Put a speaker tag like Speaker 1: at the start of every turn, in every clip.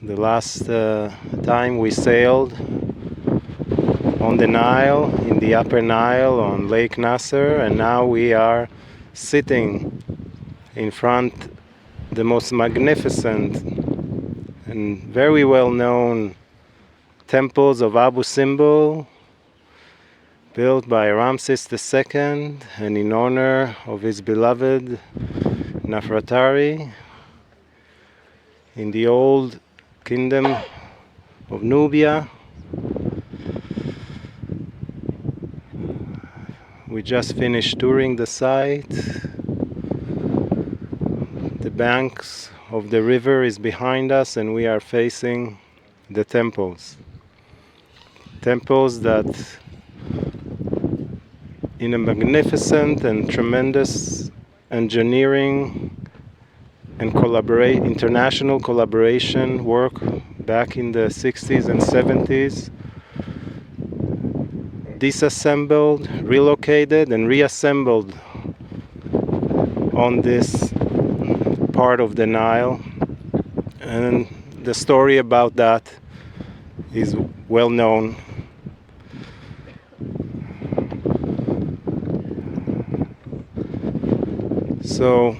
Speaker 1: The last time we sailed on the Nile, in the Upper Nile, on Lake Nasser, and now we are sitting in front the most magnificent and very well known temples of Abu Simbel, built by Ramses II and in honor of his beloved Nefertari in the old kingdom of Nubia. We just finished touring the site. The banks of the river is behind us and we are facing the temples. Temples that in a magnificent and tremendous engineering and international collaboration work back in the 60s and 70s, disassembled, relocated and reassembled on this part of the Nile, and the story about that is well known. So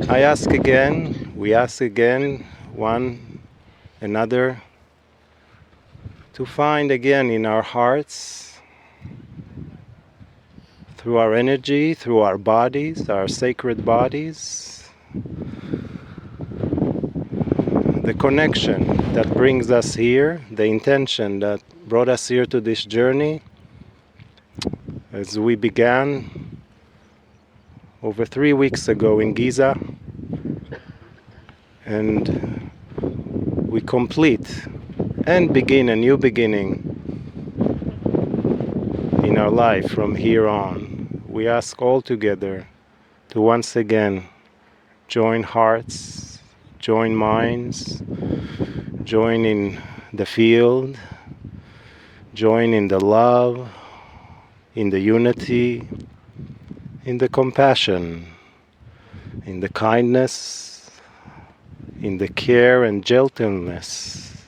Speaker 1: we ask again one another to find again in our hearts, through our energy, through our bodies, our sacred bodies, the connection that brings us here, the intention that brought us here to this journey, as we began over 3 weeks ago in Giza, and we complete and begin a new beginning in our life from here on. We ask all together to once again join hearts, join minds, join in the field, join in the love, in the unity, in the compassion, in the kindness, in the care and gentleness,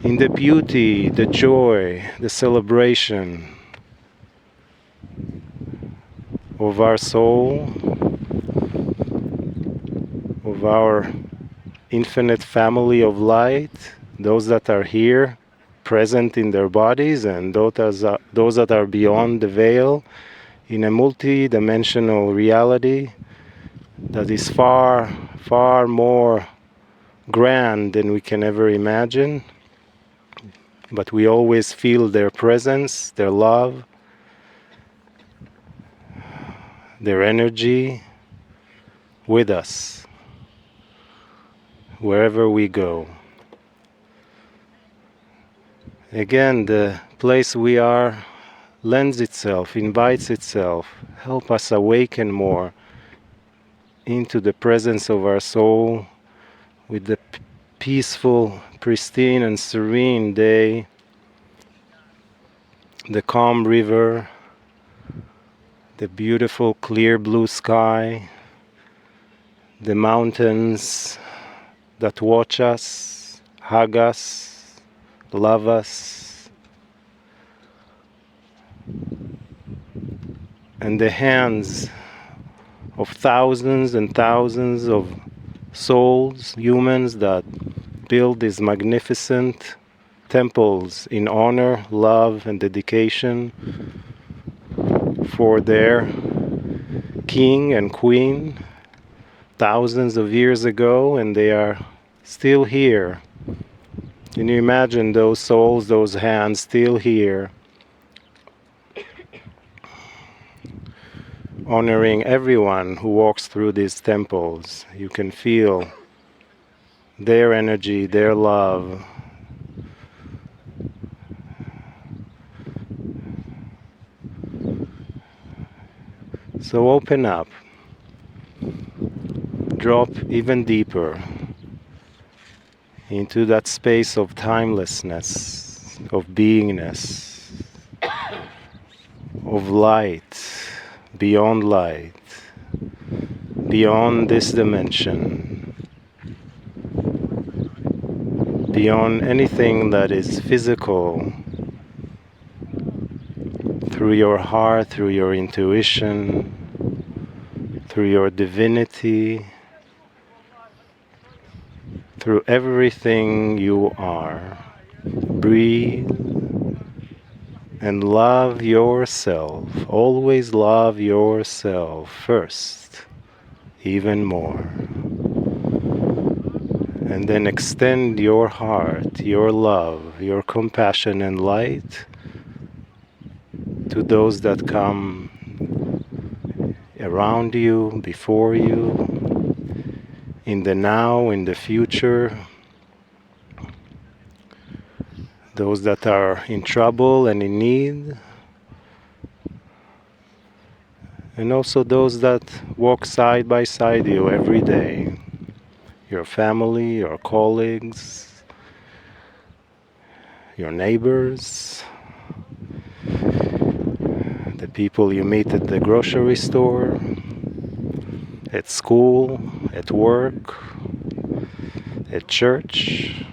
Speaker 1: in the beauty, the joy, the celebration of our soul, of our infinite family of light, those that are here, present in their bodies, and those that are beyond the veil, in a multi-dimensional reality that is far, far more grand than we can ever imagine. But we always feel their presence, their love, their energy with us, wherever we go. Again, the place we are lends itself, invites itself, help us awaken more into the presence of our soul with the peaceful, pristine and serene day, the calm river, the beautiful clear blue sky, the mountains that watch us, hug us, love us, and the hands of thousands and thousands of souls, humans that build these magnificent temples in honor, love, and dedication for their king and queen thousands of years ago, and they are still here. Can you imagine those souls, those hands still here, honoring everyone who walks through these temples? You can feel their energy, their love. So open up, drop even deeper into that space of timelessness, of beingness, of light, beyond this dimension. beyond anything that is physical, through your heart, through your intuition, through your divinity, through everything you are. Breathe and love yourself. Always love yourself first, even more. And then extend your heart, your love, your compassion and light to those that come around you, before you, in the now, in the future, those that are in trouble and in need, and also those that walk side by side you every day, your family, your colleagues, your neighbors, the people you meet at the grocery store, at school, at work, at church,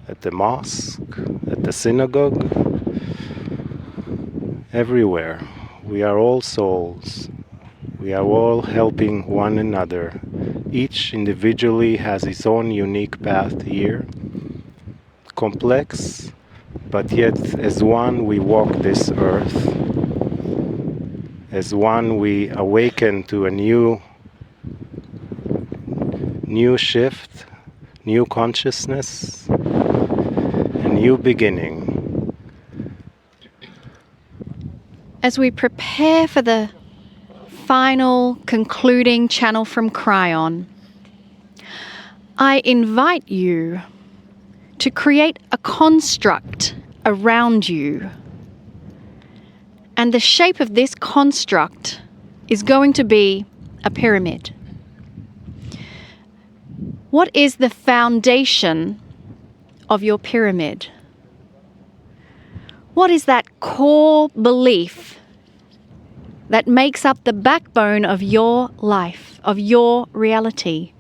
Speaker 1: at the mosque, at the synagogue, everywhere. We are all souls. We are all helping one another. Each individually has its own unique path here, complex, but yet as one we walk this earth. As one we awaken to a new shift, new consciousness, a new beginning.
Speaker 2: As we prepare for the final concluding channel from Kryon, I invite you to create a construct around you. And the shape of this construct is going to be a pyramid. What is the foundation of your pyramid? What is that core belief that makes up the backbone of your life, of your reality?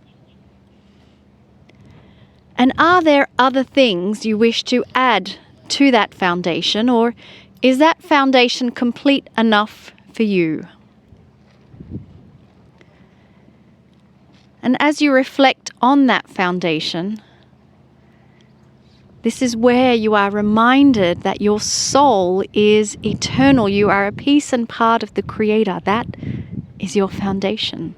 Speaker 2: And are there other things you wish to add to that foundation, or is that foundation complete enough for you? And as you reflect on that foundation, this is where you are reminded that your soul is eternal. You are a piece and part of the Creator. That is your foundation.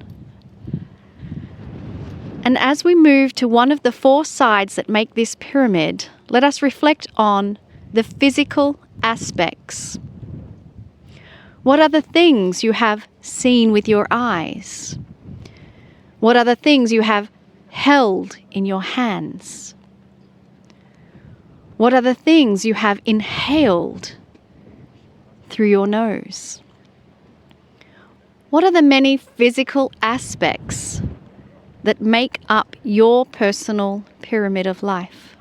Speaker 2: And as we move to one of the 4 sides that make this pyramid, let us reflect on the physical aspects. What are the things you have seen with your eyes? What are the things you have held in your hands? What are the things you have inhaled through your nose? What are the many physical aspects that make up your personal pyramid of life?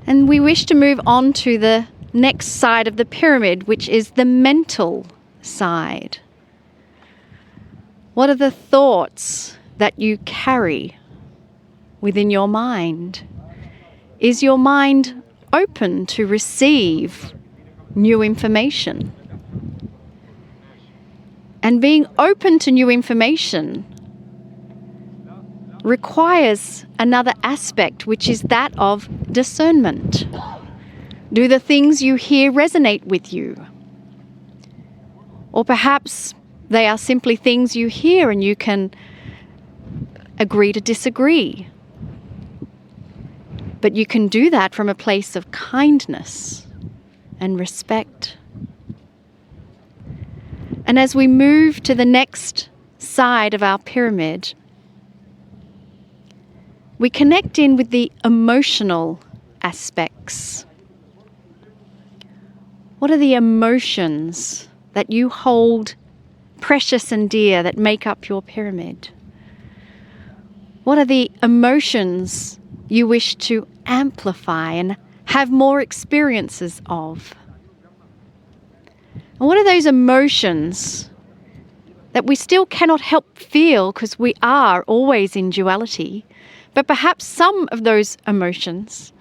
Speaker 2: And we wish to move on to the next side of the pyramid, which is the mental side. What are the thoughts that you carry within your mind? Is your mind open to receive new information? And being open to new information requires another aspect, which is that of discernment. Do the things you hear resonate with you? Or perhaps they are simply things you hear and you can agree to disagree. But you can do that from a place of kindness and respect. And as we move to the next side of our pyramid, we connect in with the emotional aspects. What are the emotions that you hold precious and dear that make up your pyramid? What are the emotions you wish to amplify and have more experiences of? And what are those emotions that we still cannot help feel because we are always in duality, but perhaps some of those emotions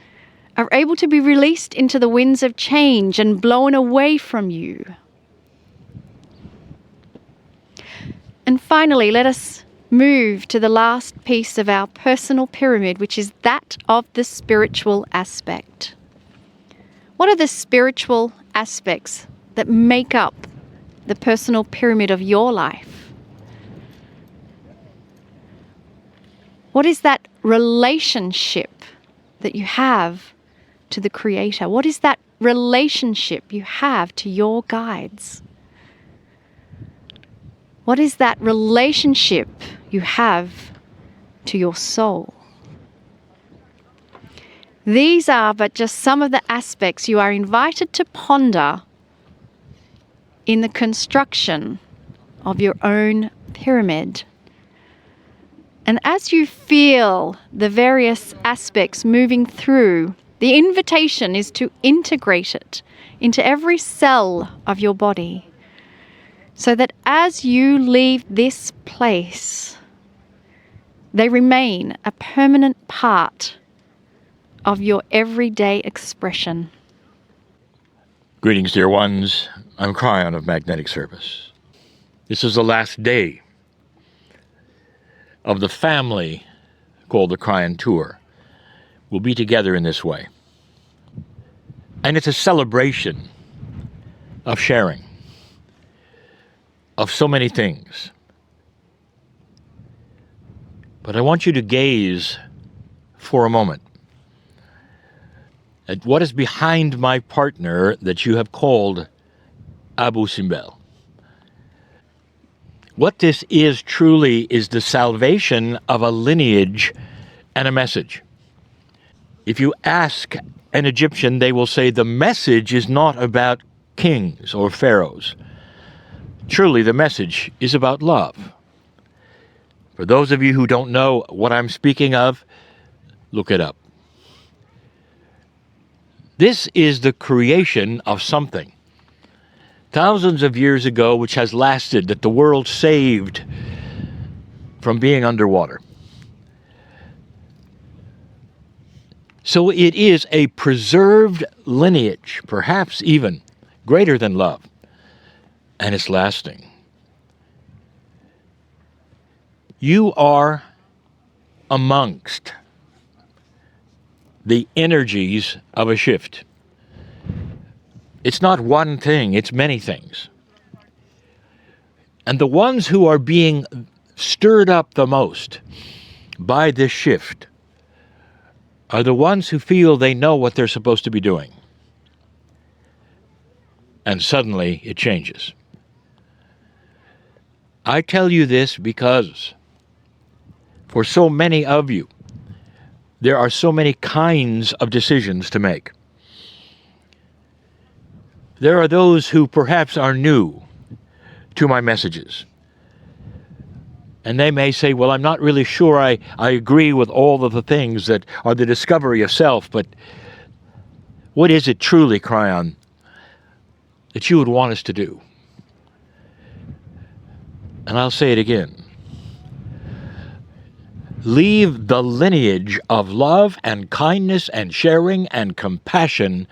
Speaker 2: are able to be released into the winds of change and blown away from you. And finally, let us move to the last piece of our personal pyramid, which is that of the spiritual aspect. What are the spiritual aspects that make up the personal pyramid of your life? What is that relationship that you have to the Creator? What is that relationship you have to your guides? What is that relationship you have to your soul? These are but just some of the aspects you are invited to ponder in the construction of your own pyramid. And as you feel the various aspects moving through, the invitation is to integrate it into every cell of your body, so that as you leave this place, they remain a permanent part of your everyday expression.
Speaker 3: Greetings, dear ones. I'm Kryon of Magnetic Service. This is the last day of the family called the Kryon Tour. We'll be together in this way. And it's a celebration of sharing, of so many things. But I want you to gaze for a moment at what is behind my partner that you have called Abu Simbel. What this is truly is the salvation of a lineage and a message. If you ask an Egyptian, they will say the message is not about kings or pharaohs. Truly, the message is about love. For those of you who don't know what I'm speaking of, look it up. This is the creation of something thousands of years ago, which has lasted, that the world saved from being underwater. So it is a preserved lineage, perhaps even greater than love. And it's lasting. You are amongst the energies of a shift. It's not one thing, it's many things. And the ones who are being stirred up the most by this shift are the ones who feel they know what they're supposed to be doing. And suddenly it changes. I tell you this because for so many of you, there are so many kinds of decisions to make. There are those who perhaps are new to my messages. And they may say, well, I'm not really sure I agree with all of the things that are the discovery of self, but what is it truly, Kryon, that you would want us to do? And I'll say it again. Leave the lineage of love and kindness and sharing and compassion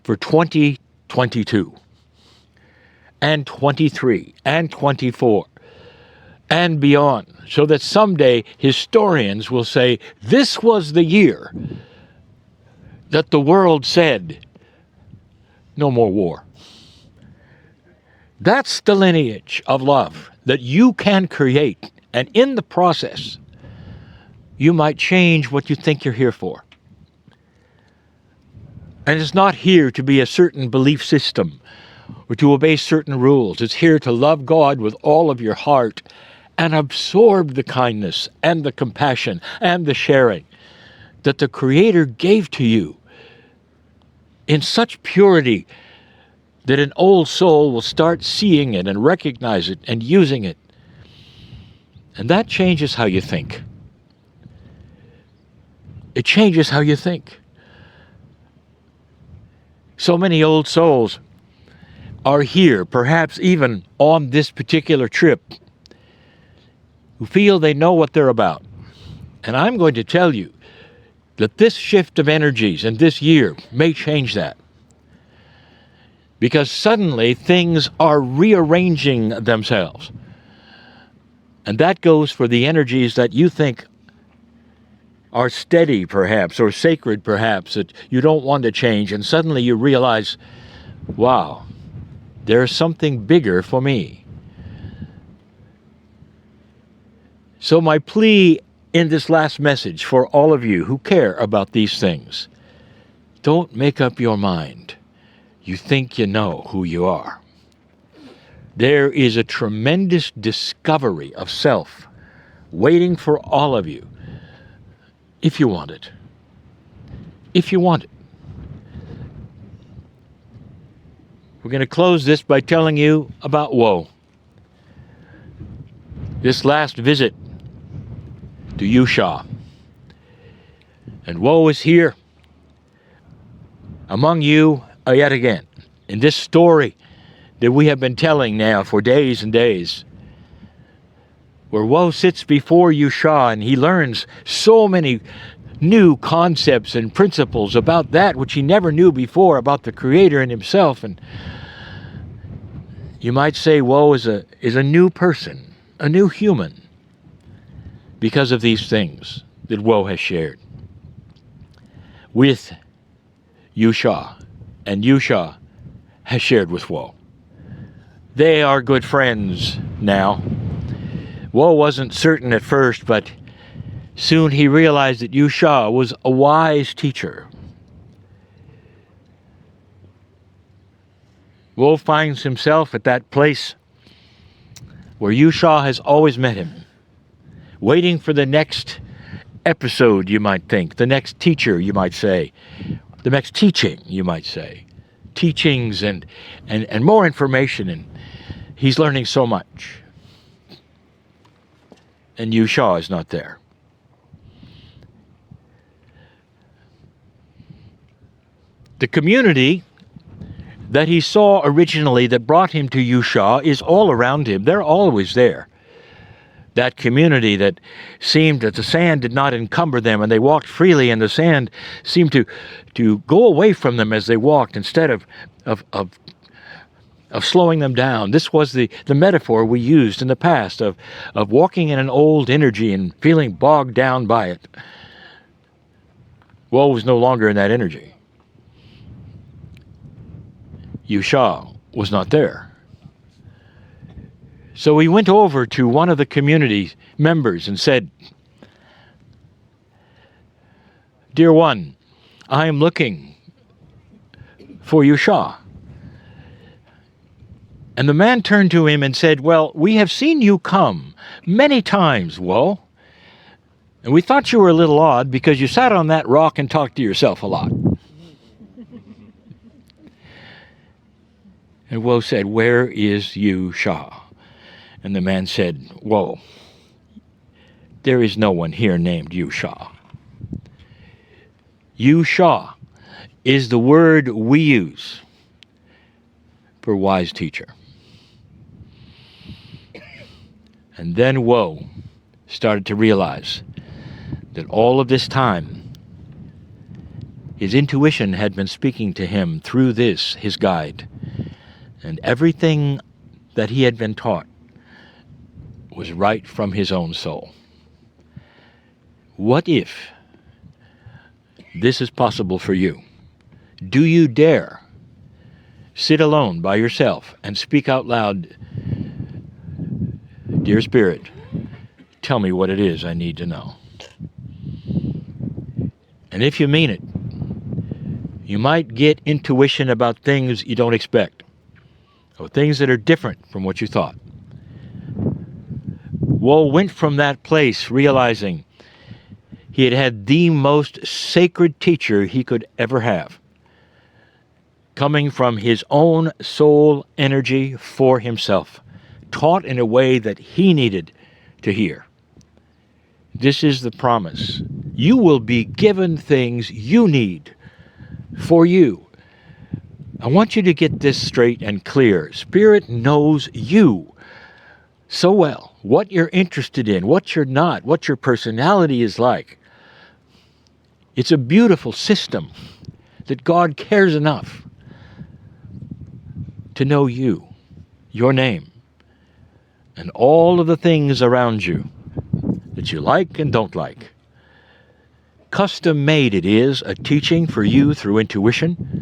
Speaker 3: for 2022 and 23 and 24 and beyond, so that someday historians will say, this was the year that the world said, no more war. That's the lineage of love that you can create. And in the process, you might change what you think you're here for. And it's not here to be a certain belief system or to obey certain rules. It's here to love God with all of your heart and absorb the kindness and the compassion and the sharing that the Creator gave to you in such purity that an old soul will start seeing it and recognize it and using it. And that changes how you think. It changes how you think. So many old souls are here, perhaps even on this particular trip, who feel they know what they're about. And I'm going to tell you that this shift of energies in this year may change that. Because suddenly things are rearranging themselves. And that goes for the energies that you think are steady, perhaps, or sacred, perhaps, that you don't want to change. And suddenly you realize, wow, there's something bigger for me. So my plea in this last message for all of you who care about these things, don't make up your mind. You think you know who you are. There is a tremendous discovery of self waiting for all of you, if you want it. If you want it. We're going to close this by telling you about woe. This last visit to Yusha. And woe is here among you yet again in this story that we have been telling now for days and days, where woe sits before Yusha and he learns so many new concepts and principles about that which he never knew before, about the Creator and himself. And you might say woe is a new person, a new human, because of these things that woe has shared with Yusha, and Yusha has shared with woe. They are good friends now. Woe wasn't certain at first, but soon he realized that Yusha was a wise teacher. Woe finds himself at that place where Yusha has always met him, waiting for the next episode, you might think, the next teacher, you might say, the next teaching, you might say, teachings and more information, and he's learning so much. And Yusha is not there. The community that he saw originally that brought him to Yusha is all around him. They're always there. That community that seemed that the sand did not encumber them and they walked freely, and the sand seemed to go away from them as they walked instead of slowing them down. This was the metaphor we used in the past of walking in an old energy and feeling bogged down by it. Woe was no longer in that energy. Yusha was not there. So he went over to one of the community members and said, "Dear one, I am looking for Yusha." And the man turned to him and said, "Well, we have seen you come many times, Woe, and we thought you were a little odd because you sat on that rock and talked to yourself a lot." And Woe said, "Where is Yusha?" And the man said, "Woe, there is no one here named Yusha." Yusha is the word we use for wise teacher. And then Woe started to realize that all of this time, his intuition had been speaking to him through this, his guide. And everything that he had been taught was right from his own soul. What if this is possible for you? Do you dare sit alone by yourself and speak out loud, "Dear Spirit, tell me what it is I need to know"? And if you mean it, you might get intuition about things you don't expect, or things that are different from what you thought. Woe went from that place realizing he had had the most sacred teacher he could ever have, coming from his own soul energy for himself, taught in a way that he needed to hear. This is the promise. You will be given things you need for you. I want you to get this straight and clear. Spirit knows you so well, what you're interested in, what you're not, what your personality is like. It's a beautiful system that God cares enough to know you, your name, and all of the things around you that you like and don't like. Custom made it is, a teaching for you through intuition,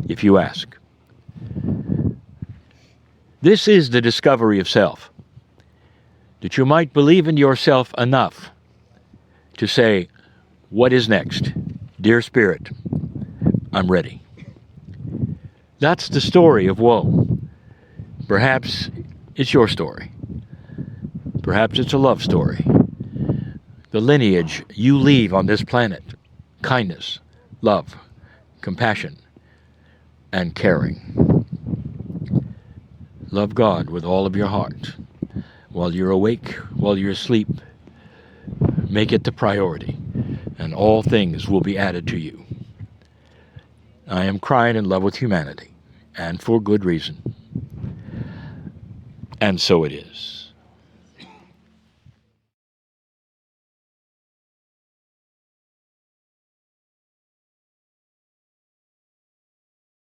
Speaker 3: if you ask. This is the discovery of self, that you might believe in yourself enough to say, what is next? Dear Spirit, I'm ready. That's the story of woe. Perhaps it's your story. Perhaps it's a love story. The lineage you leave on this planet: kindness, love, compassion, and caring. Love God with all of your heart. While you're awake, while you're asleep, make it the priority, and all things will be added to you. I am Kryon in love with humanity, and for good reason. And so it is.